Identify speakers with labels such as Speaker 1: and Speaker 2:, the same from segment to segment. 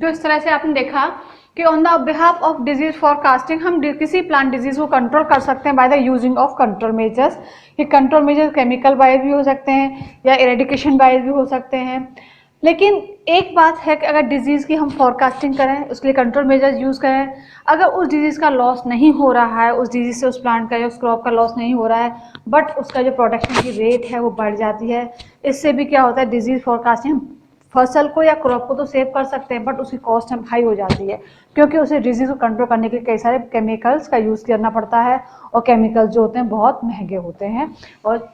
Speaker 1: तो इस तरह से आपने देखा कि on the behalf of disease forecasting हम किसी प्लांट डिजीज को कंट्रोल कर सकते हैं by the using of control measures. ये कंट्रोल मेजर्स केमिकल वाइज भी हो सकते हैं या इरेडिकेशन वाइज भी हो सकते हैं। लेकिन एक बात है कि अगर डिजीज़ की हम फॉरकास्टिंग करें, उसके लिए कंट्रोल मेजर्स यूज़ करें, अगर उस डिजीज़ का लॉस नहीं हो रहा है, उस डिजीज़ से उस प्लांट का या उस क्रॉप का लॉस नहीं हो रहा है, बट उसका जो प्रोडक्शन की रेट है वो बढ़ जाती है, इससे भी क्या होता है, डिजीज़ फॉरकास्टिंग फसल को या क्रॉप को तो सेव कर सकते हैं बट उसकी कॉस्ट हम हाई हो जाती है, क्योंकि उसे डिजीज़ को कंट्रोल करने के लिए कई सारे केमिकल्स का यूज़ करना पड़ता है और केमिकल्स जो होते हैं बहुत महंगे होते हैं। और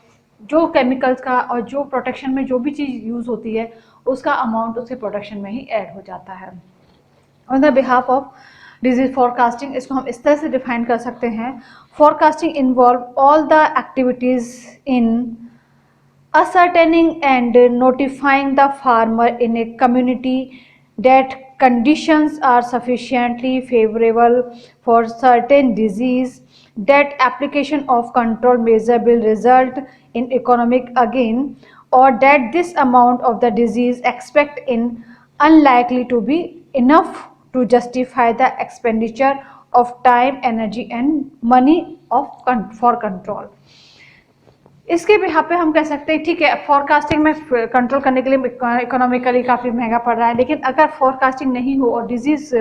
Speaker 1: जो केमिकल्स का और जो प्रोटेक्शन में जो भी चीज़ यूज़ होती है उसका अमाउंट उसके प्रोडक्शन में ही ऐड हो जाता है। On the behalf of disease forecasting, इसको हम इस तरह से डिफाइन कर सकते हैं, forecasting involve all the activities in ascertaining and notifying the farmer in a community that conditions are sufficiently favorable for certain disease, that application of control measure will result in economic gain, or that this amount of the disease expect in unlikely to be enough to justify the expenditure of time, energy and money for control। इसके भी यहाँ पे हम कह सकते हैं ठीक है, फॉरकास्टिंग में कंट्रोल करने के लिए इकोनॉमिकली काफ़ी महंगा पड़ रहा है, लेकिन अगर फॉरकास्टिंग नहीं हो और डिजीज़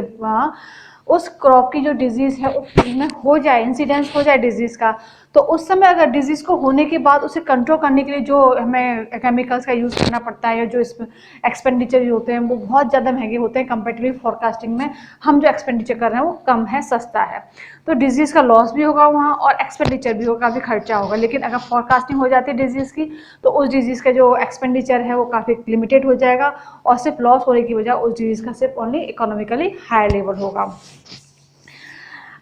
Speaker 1: उस क्रॉप की जो डिजीज़ है उसमें हो जाए, इंसिडेंस हो जाए डिजीज़ का, तो उस समय अगर डिजीज़ को होने के बाद उसे कंट्रोल करने के लिए जो हमें केमिकल्स का यूज़ करना पड़ता है या जो इसमें एक्सपेंडिचर होते हैं वो बहुत ज़्यादा महंगे होते हैं कंपेरेटिवली फॉरकास्टिंग में हम जो एक्सपेंडिचर कर रहे हैं वो कम है, सस्ता है, तो डिजीज़ का लॉस भी होगा वहाँ और एक्सपेंडिचर भी होगा, काफ़ी खर्चा होगा। लेकिन अगर फॉरकास्टिंग हो जाती है डिजीज़ की तो उस डिजीज़ का जो एक्सपेंडिचर है वो काफ़ी लिमिटेड हो जाएगा और सिर्फ लॉस होने की वजह उस डिजीज़ का सिर्फ ओनली इकोनॉमिकली हाई लेवल होगा।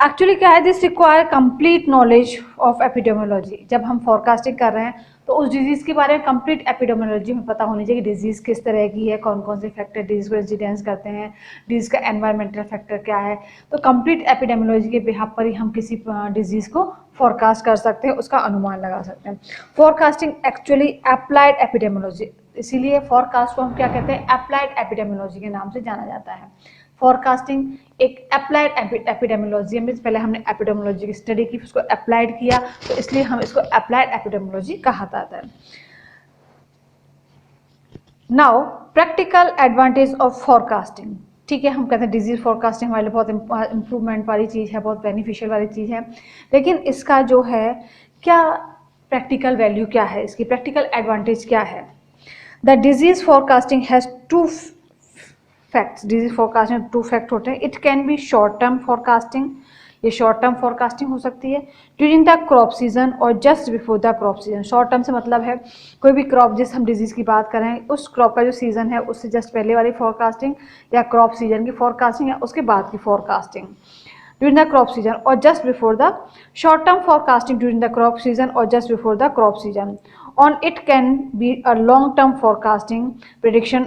Speaker 1: एक्चुअली क्या है, this require complete knowledge of epidemiology. जब हम फॉरकास्टिंग कर रहे हैं तो उस डिजीज़ के बारे में कंप्लीट एपिडेमियोलॉजी में पता होनी चाहिए कि डिजीज़ किस तरह की है, कौन कौन से फैक्टर डिजीज़ को इंसिडेंस करते हैं, डिजीज़ का एनवायरमेंटल फैक्टर क्या है, तो कंप्लीट एपिडेमियोलॉजी के बिहाफ पर ही हम किसी डिजीज़ को फॉरकास्ट कर सकते हैं, उसका अनुमान लगा सकते हैं। फॉरकास्टिंग एक्चुअली अप्लाइड एपिडेमियोलॉजी, इसीलिए फॉरकास्ट को हम क्या कहते हैं, अप्लाइड एपिडेमियोलॉजी के नाम से जाना जाता है। फॉरकास्टिंग एक अप्लाइड एपिडेमियोलॉजी में, पहले हमने एपिडेमियोलॉजी की स्टडी की, उसको अप्लाइड किया, तो इसलिए हम इसको अप्लाइड एपिडेमियोलॉजी कहा जाता है। Now practical advantage of forecasting, ठीक है, हम कहते हैं डिजीज फॉरकास्टिंग हमारे लिए बहुत इम्प्रूवमेंट वाली चीज़ है, बहुत बेनिफिशियल वाली चीज़ है, लेकिन इसका जो है क्या प्रैक्टिकल वैल्यू क्या है, इसकी प्रैक्टिकल एडवांटेज क्या है। The disease forecasting has two facts, disease forecasting two fact होते हैं। It can be short term forecasting, ये शॉर्ट टर्म फॉरकास्टिंग हो सकती है ड्यूरिंग द क्रॉप सीजन और just before the crop season. Short term से मतलब है कोई भी क्रॉप, जिस हम डिजीज़ की बात करें उस क्रॉप का जो सीजन है उससे जस्ट पहले वाली फॉरकास्टिंग या क्रॉप सीजन की फॉरकास्टिंग या उसके बाद की forecasting during the crop season और just before the short term forecasting during the crop season और just before the crop season. On it can be a long term forecasting prediction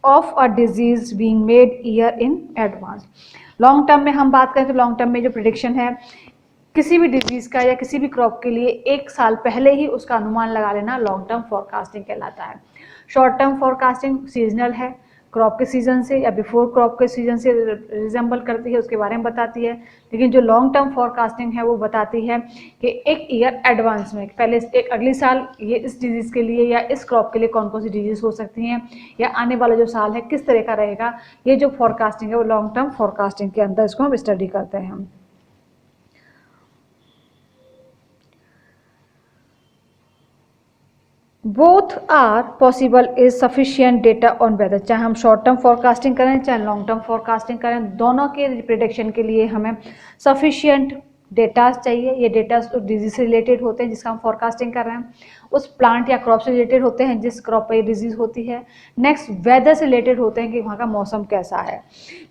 Speaker 1: of a disease being made year in advance. Long term में हम बात करें तो long term में जो prediction है किसी भी डिजीज़ का या किसी भी क्रॉप के लिए एक साल पहले ही उसका अनुमान लगा लेना लॉन्ग टर्म फॉरकास्टिंग कहलाता है। शॉर्ट टर्म फॉरकास्टिंग सीजनल है, क्रॉप के सीजन से या बिफोर क्रॉप के सीजन से रिजेंबल करती है, उसके बारे में बताती है। लेकिन जो लॉन्ग टर्म फॉरकास्टिंग है वो बताती है कि एक ईयर एडवांस में, पहले एक अगली साल ये इस डिजीज़ के लिए या इस क्रॉप के लिए कौन कौन सी डिजीज़ हो सकती हैं या आने वाला जो साल है किस तरह का रहेगा, ये जो फॉरकास्टिंग है वो लॉन्ग टर्म फॉरकास्टिंग के अंदर इसको हम स्टडी करते हैं। Both are possible is sufficient data on weather, चाहे हम शॉर्ट टर्म फॉरकास्टिंग करें चाहे लॉन्ग टर्म फॉरकास्टिंग करें, दोनों के प्रिडिक्शन के लिए हमें सफिशियंट डेटा चाहिए। ये डेटा उस डिजीज से रिलेटेड होते हैं जिसका हम फॉरकास्टिंग कर रहे हैं, उस प्लांट या क्रॉप से रिलेटेड होते हैं जिस क्रॉप पर ये डिजीज़ होती है। नेक्स्ट वेदर से रिलेटेड होते हैं कि वहाँ का मौसम कैसा है।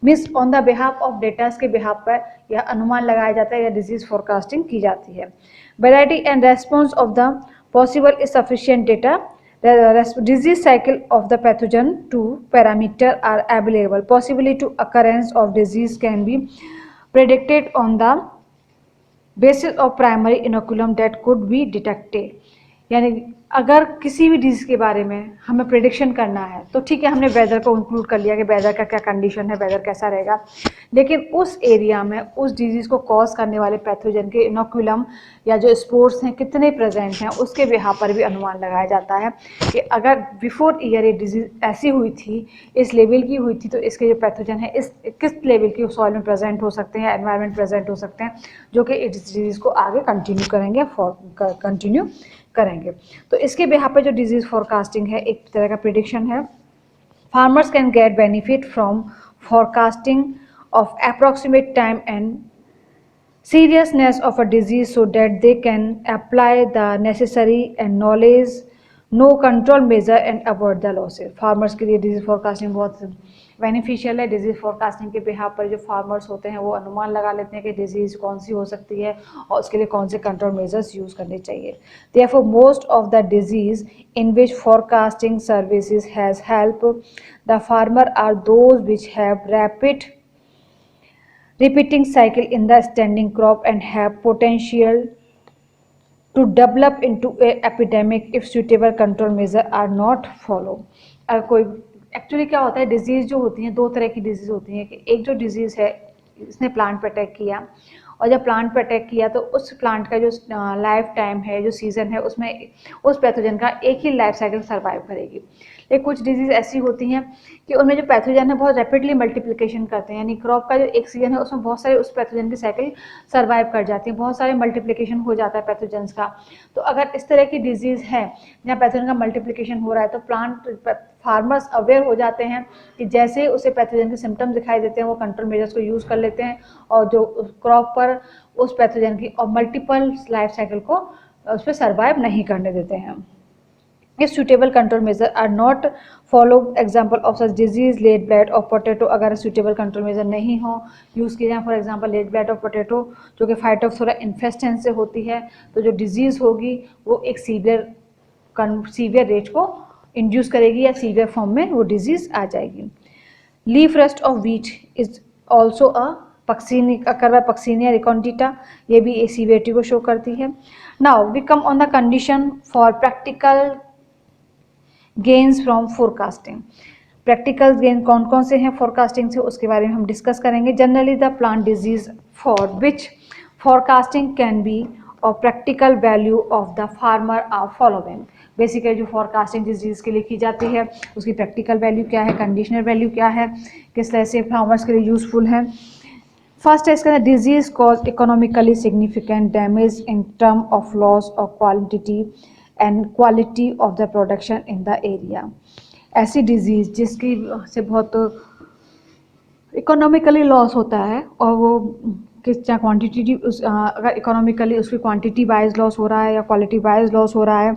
Speaker 1: Means on the behalf of datas के बिहाफ पर यह अनुमान लगाया जाता है या डिजीज फॉरकास्टिंग की जाती है। Variety and response of the possible is sufficient data. The disease cycle of the pathogen to parameter are available. Possibility to occurrence of disease can be predicted on the basis of primary inoculum that could be detected. यानी अगर किसी भी disease के बारे में हमें prediction करना है तो ठीक है, हमने वेदर को इंक्लूड कर लिया कि वेदर का क्या कंडीशन है, वेदर कैसा रहेगा, लेकिन उस एरिया में उस डिजीज़ को कॉज करने वाले पैथोजन के इनोकुलम या जो स्पोर्स हैं कितने प्रेजेंट हैं, उसके बिहा पर भी अनुमान लगाया जाता है कि अगर बिफोर ईयर ये डिजीज़ ऐसी हुई थी, इस लेवल की हुई थी, तो इसके जो पैथोजन है इस किस लेवल की सॉइल में प्रेजेंट हो सकते हैं, एनवायरनमेंट प्रेजेंट हो सकते हैं, जो कि इस डिजीज़ को आगे कंटिन्यू करेंगे। तो इसके बिहाफ पे जो डिजीज़ फोरकास्टिंग है एक तरह का प्रिडिक्शन है। Farmers can get benefit from forecasting of approximate time and seriousness of a disease so that they can apply the necessary and knowledge, no control measure and avoid the losses. Farmers के लिए disease forecasting बहुत beneficial है। Disease forecasting के behalf पर जो farmers होते हैं वो अनुमान लगा लेते हैं कि डिजीज कौन सी हो सकती है और उसके लिए कौन से कंट्रोल मेजर्स यूज करने चाहिए। Therefore, most of the disease in which forecasting services has helped the farmer are those which have rapid repeating cycle in the standing crop and have potential to develop into a epidemic if suitable control measure are not followed। अगर कोई actually क्या होता है, disease जो होती हैं दो तरह की डिजीज़ होती हैं कि एक जो डिजीज़ है इसने प्लांट पर अटैक किया और जब प्लांट पर अटैक किया तो उस प्लांट का जो लाइफ टाइम है, जो सीज़न है, उसमें उस पैथोजन का एक ही लाइफ साइकिल सर्वाइव करेगी। लेकिन कुछ डिजीज़ ऐसी होती हैं कि उनमें जो पैथोजन है बहुत रैपिडली मल्टीप्लिकेशन करते हैं, यानी क्रॉप का जो एक सीजन है उसमें बहुत सारे उस पैथोजन की साइकिल सर्वाइव कर जाती है, बहुत सारे मल्टीप्लिकेशन हो जाता है पैथोजन्स का। तो अगर इस तरह की डिजीज़ है जहाँ पैथोजन का मल्टीप्लिकेशन हो रहा है तो प्लांट फार्मर्स अवेयर हो जाते हैं कि जैसे ही उसे पैथोजन के सिम्टम्स दिखाई देते हैं वो कंट्रोल मेजर्स को यूज़ कर लेते हैं और जो क्रॉप पर उस पैथोजन की और मल्टीपल लाइफ साइकिल को उस पर सर्वाइव नहीं करने देते हैं। If suitable control measures are not followed, example of such disease late blight of potato, अगर suitable control measure नहीं हो यूज़ किए जाए, for example late blight of potato जो कि फाइटोप्थोरा इन्फेस्टेंस से होती है, तो जो डिजीज़ होगी वो एक सीवियर रेट को इंड्यूस करेगी या सीवियर फॉर्म में वो डिजीज़ आ जाएगी। Leaf rust of wheat is also a Puccinia recondita, ये भी एक सीवियरिटी को शो करती है। Now we come on the condition for practical gains from forecasting. Practical gain कौन कौन से हैं फोरकास्टिंग से, उसके बारे में हम डिस्कस करेंगे। Generally the plant disease for which forecasting can be और practical value of the farmer are following. Basically जो फोरकास्टिंग डिजीज़ के लिए की जाती है उसकी प्रैक्टिकल वैल्यू क्या है, कंडीशनल वैल्यू क्या है, किस तरह से फार्मर्स के लिए यूजफुल है। फर्स्ट है इसका disease cause economically significant damage in term of loss of quality and quality of the production in the area. ऐसी डिजीज़ जिसकी से बहुत इकोनॉमिकली लॉस होता है और वो किस चाहे क्वांटिटी अगर इकोनॉमिकली उसकी क्वांटिटी वाइज लॉस हो रहा है या क्वालिटी वाइज लॉस हो रहा है,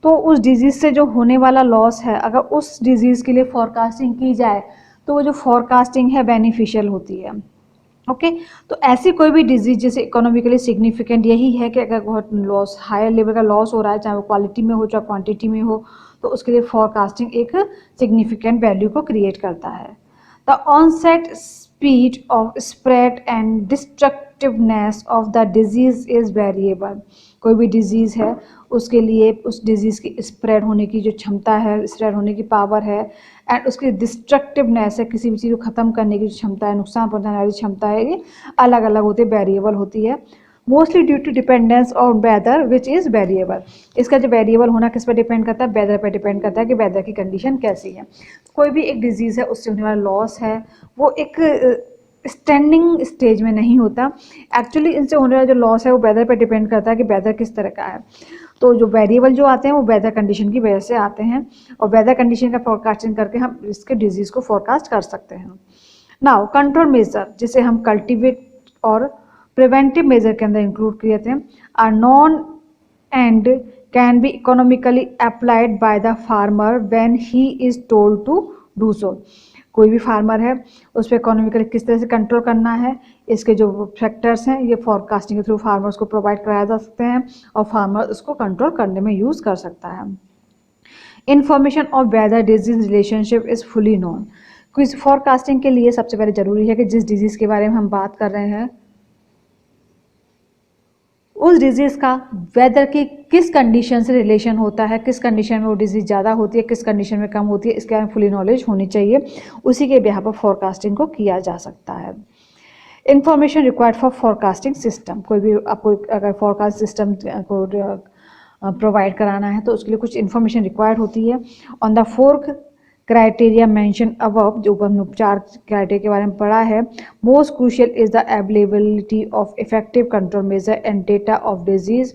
Speaker 1: तो उस डिजीज़ से जो होने वाला लॉस है अगर उस डिजीज़ के लिए फोरकास्टिंग की जाए तो वो जो फोरकास्टिंग है बेनिफिशियल होती है। ओके तो ऐसी कोई भी डिजीज जैसे इकोनॉमिकली सिग्निफिकेंट यही है कि अगर बहुत लॉस हायर लेवल का लॉस हो रहा है, चाहे वो क्वालिटी में हो चाहे क्वांटिटी में हो, तो उसके लिए फोरकास्टिंग एक सिग्निफिकेंट वैल्यू को क्रिएट करता है। The onset speed of spread and destructiveness of the disease is variable. कोई भी डिजीज़ है उसके लिए उस डिजीज़ की स्प्रेड होने की जो क्षमता है, स्प्रेड होने की पावर है एंड उसकी डिस्ट्रक्टिवनेस है, किसी भी चीज़ को ख़त्म करने की जो क्षमता है, नुकसान पहुंचाने वाली क्षमता है, ये अलग अलग होती है, वेरिएबल होती है। Mostly due to dependence on weather which is variable. इसका जो वेरिएबल होना किस पर डिपेंड करता है, वेदर पर डिपेंड करता है कि वेदर की कंडीशन कैसी है। कोई भी एक डिजीज़ है उससे होने वाला लॉस है वो एक स्टैंडिंग स्टेज में नहीं होता। एक्चुअली इनसे होने वाला जो लॉस है वो वेदर पर डिपेंड करता है कि वेदर किस तरह का है। तो जो वेरिएबल जो आते हैं वो वेदर कंडीशन की वजह से आते हैं और वेदर कंडीशन का फोरकास्टिंग करके हम इसके डिजीज़ को फोरकास्ट कर सकते हैं। नाउ कंट्रोल मेजर जिसे हम कल्टीवेट और प्रिवेंटिव मेजर के अंदर इंक्लूड किए थे are known and can be economically applied by the farmer when he is told to do so. कोई भी फार्मर है उस पर इकोनॉमिकली किस तरह से कंट्रोल करना है, इसके जो फैक्टर्स हैं ये फोरकास्टिंग के थ्रू फार्मर्स को प्रोवाइड कराया जा सकते हैं और फार्मर उसको कंट्रोल करने में यूज़ कर सकता है। Information of weather disease relationship is fully known. Quiz forecasting के लिए सबसे पहले ज़रूरी है कि जिस डिजीज़ के बारे में हम बात कर रहे हैं उस डिजीज़ का वेदर की किस कंडीशन से रिलेशन होता है, किस कंडीशन में वो डिजीज़ ज़्यादा होती है, किस कंडीशन में कम होती है, इसके बारे में फुली नॉलेज होनी चाहिए। उसी के बिहाफ पर फोरकास्टिंग को किया जा सकता है। Information required for forecasting system, कोई भी आपको अगर फोरकास्ट सिस्टम को प्रोवाइड कराना है तो उसके लिए कुछ इन्फॉर्मेशन रिक्वायर्ड होती है। On the four criteria mention above, जो हमने 4 क्राइटेरिया के बारे में पढ़ा है, most crucial is the availability of effective control measure and data of disease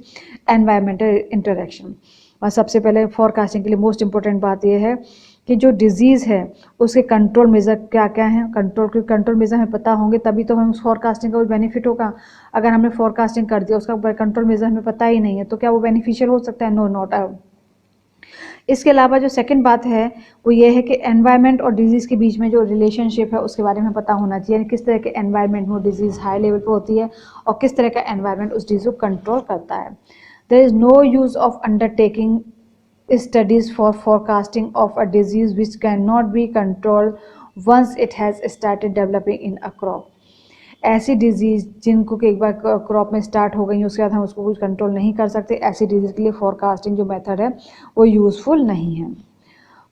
Speaker 1: environmental interaction. और सबसे पहले फोरकास्टिंग के लिए मोस्ट इंपॉर्टेंट बात यह है कि जो डिजीज़ है उसके कंट्रोल मेजर क्या क्या हैं। कंट्रोल मेजर हमें पता होंगे तभी तो हमें उस फोरकास्टिंग का कुछ बेनिफिट होगा। अगर हमने फोरकास्टिंग कर दिया, उसका कंट्रोल मेजर हमें पता ही नहीं है, तो क्या वो बेनिफिशियल हो सकता है? No, not. इसके अलावा जो सेकंड बात है वो ये है कि एनवायरनमेंट और डिजीज़ के बीच में जो रिलेशनशिप है उसके बारे में पता होना चाहिए, किस तरह के एनवायरनमेंट में डिजीज़ हाई लेवल पे होती है और किस तरह का एनवायरनमेंट उस डिजीज़ को कंट्रोल करता है। There is no use of undertaking studies for forecasting of a disease which cannot be controlled once it has started developing in a crop। ऐसी डिजीज़ जिनको कि एक बार क्रॉप में स्टार्ट हो गई उसके बाद हम उसको कुछ कंट्रोल नहीं कर सकते, ऐसी डिजीज़ के लिए फोरकास्टिंग जो मेथड है वो यूज़फुल नहीं है।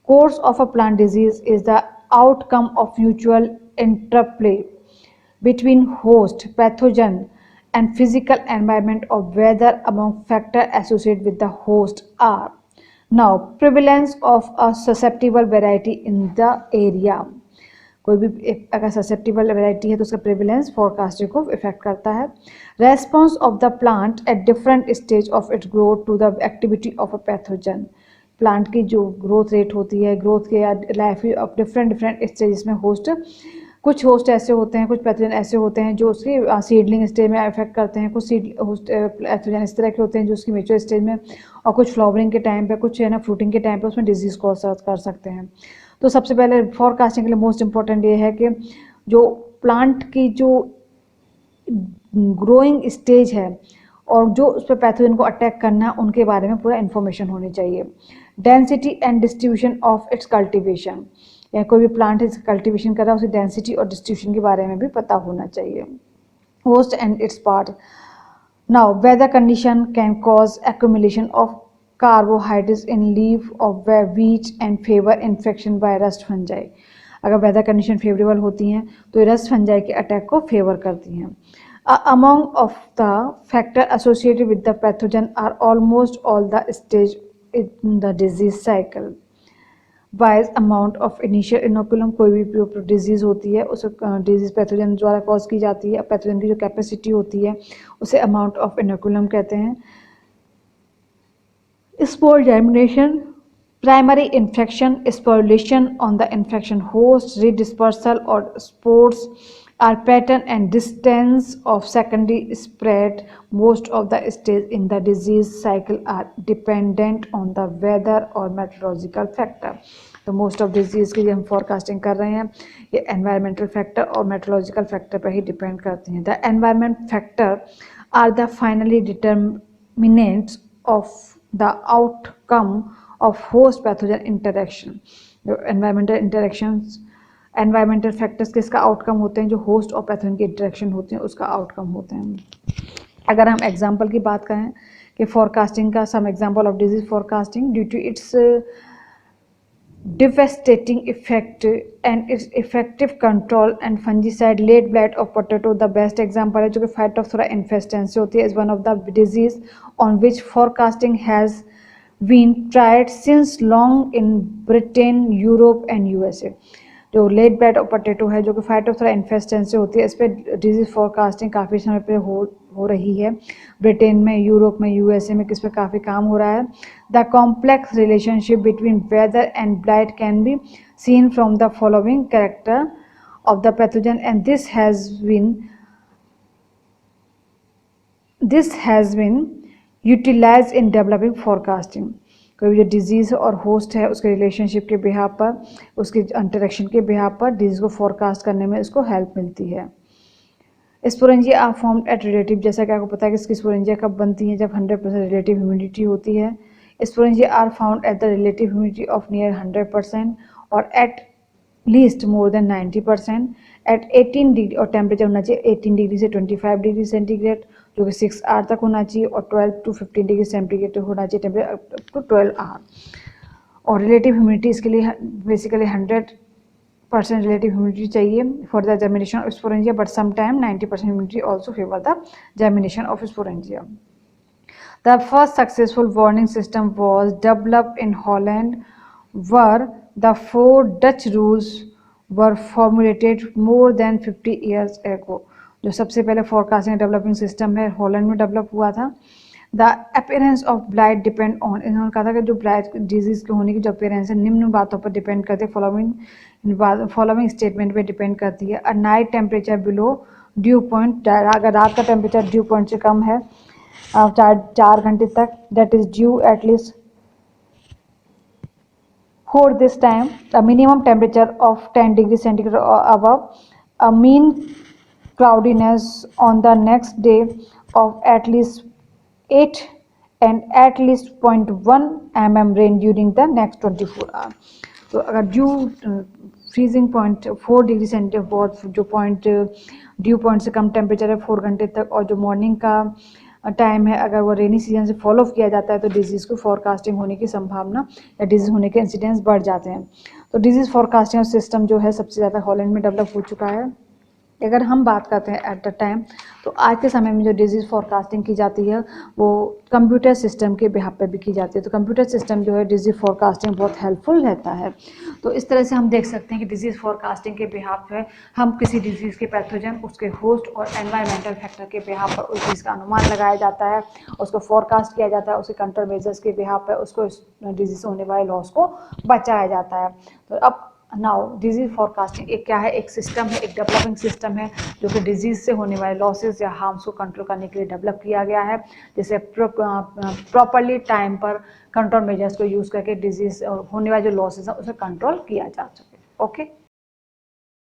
Speaker 1: Course of a plant disease is the outcome of mutual interplay between host, pathogen and physical environment of whether among factors associated with the host are now prevalence of a susceptible variety in the area। कोई भी अगर susceptible variety है तो उसका prevalence forecasting को effect करता है। Response of the plant at different stage of its growth to the activity of a pathogen. Plant की जो ग्रोथ रेट होती है, ग्रोथ के लाइफ ऑफ डिफरेंट स्टेजेस में होस्ट, कुछ होस्ट ऐसे होते हैं, कुछ पैथोजन ऐसे होते हैं जो उसकी सीडलिंग स्टेज में इफेक्ट करते हैं, कुछ पैथोजन इस तरह के होते हैं जो उसकी मेच्योर स्टेज में, और कुछ फ्लावरिंग के टाइम पे, कुछ है ना फ्रूटिंग के टाइम पे उसमें डिजीज़ कॉज कर सकते हैं। तो सबसे पहले फोरकास्टिंग के लिए मोस्ट इंपॉर्टेंट ये है कि जो प्लांट की जो ग्रोइंग स्टेज है और जो उस पर पैथोजन को अटैक करना है उनके बारे में पूरा इन्फॉर्मेशन होनी चाहिए। Density and distribution of its cultivation, या कोई भी प्लांट इस कल्टिवेशन कर रहा है उसकी डेंसिटी और डिस्ट्रीब्यूशन के बारे में भी पता होना चाहिए। Host and its part. Now weather condition can cause accumulation of carbohydrates in leaf of wheat and favour infection by rust fungi. अगर वेदर कंडीशन फेवरेबल होती हैं तो ये रस्ट फंजाई के अटैक को फेवर करती हैं। Among of the factor associated with the pathogen are almost all the stage in the disease cycle. Wise amount of initial inoculum, कोई भी जो डिजीज़ होती है उस डिजीज़ पैथोजन द्वारा कॉज की जाती है, पैथोजन की जो कैपेसिटी होती है उसे अमाउंट ऑफ इनोकुलम कहते हैं। Spore germination, primary infection, sporulation on the infection host, redispersal और spores are pattern and distance of secondary spread. Most of the stages in the disease cycle are dependent on the weather or meteorological factor। तो most of disease की जो हम forecasting कर रहे हैं ये environmental factor और मेट्रोलॉजिकल फैक्टर पर ही डिपेंड करती हैं। The environment factor are the finally determinants of the outcome of host pathogen interaction. जो एनवायरमेंटल इंटरेक्शंस, एनवायरमेंटल फैक्टर्स किसका आउटकम होते हैं? जो होस्ट और पैथोजन की इंटरेक्शन होती हैं उसका आउटकम होते हैं। अगर हम एग्जांपल की बात करें कि फोरकास्टिंग का, some example of disease forecasting due to its devastating effect and its effective control and fungicide, late blight of potato the best example है, जो कि Phytophthora infestans होती है, is one of the disease on which forecasting has been tried since long in Britain, Europe and USA। जो late blight of potato है जो कि Phytophthora infestans से होती है, इस पर डिजीज फोरकास्टिंग काफ़ी समय पे हो रही है। ब्रिटेन में, यूरोप में, यूएसए में किस पे काफ़ी काम हो रहा है। The complex relationship between weather and blight can be seen from the following character of the pathogen and this has been utilize in developing forecasting. कोई भी जो डिजीज़ और होस्ट है उसके रिलेशनशिप के बिहाफ पर, उसके इंटरेक्शन के बिहाफ पर डिजीज़ को फोरकास्ट करने में इसको हेल्प मिलती है। Sporangia are formed at relative, जैसा कि आपको पता है कि इसकी स्पोरेंजिया कब बनती है? जब 100% रिलेटिव ह्यूमिडिटी होती है। Sporangia are found at the relative humidity of near 100% और at least more than 90% at 18 degree, और टेम्परेचर होना चाहिए 18 डिग्री से 25 डिग्री सेंटीग्रेड, जो कि 6 आवर तक होना चाहिए, और 12 to 15 डिग्री सेंटीग्रेड होना चाहिए टेम्परेचर अप टू 12 आवर। और रिलेटिव ह्यूमिडिटी इसके लिए बेसिकली 100% रिलेटिव ह्यूमिडिटी चाहिए for the germination of sporangia, but sometime 90% humidity also favour the germination of sporangia. The first successful warning system was developed in Holland, where the 4 Dutch rules were formulated more than 50 years ago. जो सबसे पहले forecasting developing system है Holland में develop हुआ था। The appearance of blight depend on, इन्होंने कहा था कि जो ब्लाइट डिजीज के होने की जो अपीयरेंस है निम्न बातों पर डिपेंड करते हैं, फॉलोइंग स्टेटमेंट पे डिपेंड करती है। A night temperature below due point, अगर रात का टेम्परेचर ड्यू पॉइंट से कम है 4 घंटे तक, that is due at least for this time, a minimum temperature of 10 degrees centigrade or above, a mean cloudiness on the next day of at least 8 and at least 0.1 mm rain during the next 24 hours. तो अगर due freezing point 4 degree centigrade जो point due point से कम temperature है 4 घंटे तक, और जो morning का टाइम है अगर वो रेनी सीजन से फॉलो किया जाता है तो डिजीज़ को फोरकास्टिंग होने की संभावना या डिजीज़ होने के इंसिडेंस बढ़ जाते हैं। तो डिजीज़ फोरकास्टिंग सिस्टम जो है सबसे ज़्यादा हॉलैंड में डेवलप हो चुका है। अगर हम बात करते हैं एट द टाइम, तो आज के समय में जो डिजीज़ फोरकास्टिंग की जाती है वो कंप्यूटर सिस्टम के बिहाफ पे भी की जाती है। तो कंप्यूटर सिस्टम जो है डिजीज़ फोरकास्टिंग बहुत हेल्पफुल रहता है। तो इस तरह से हम देख सकते हैं कि डिजीज़ फोरकास्टिंग के बिहाफ पे हम किसी डिजीज़ के पैथोजन, उसके होस्ट और एनवायरमेंटल फैक्टर के बिहाफ पर उस चीज़ का अनुमान लगाया जाता है, उसको फोरकास्ट किया जाता है, उसके कंट्रोल मेजर्स के बिहाफ पर उसको डिजीज़ होने वाले लॉस को बचाया जाता है। तो अब नाउ डिजीज़ फोरकास्टिंग एक क्या है, एक सिस्टम है, एक डेवलपिंग सिस्टम है जो कि डिजीज़ से होने वाले लॉसेस या हार्म्स को कंट्रोल करने के लिए डेवलप किया गया है, जिसे प्रॉपरली टाइम पर कंट्रोल मेजर्स को यूज़ करके डिजीज़ होने वाले जो लॉसेस हैं उसे कंट्रोल किया जा सके। ओके।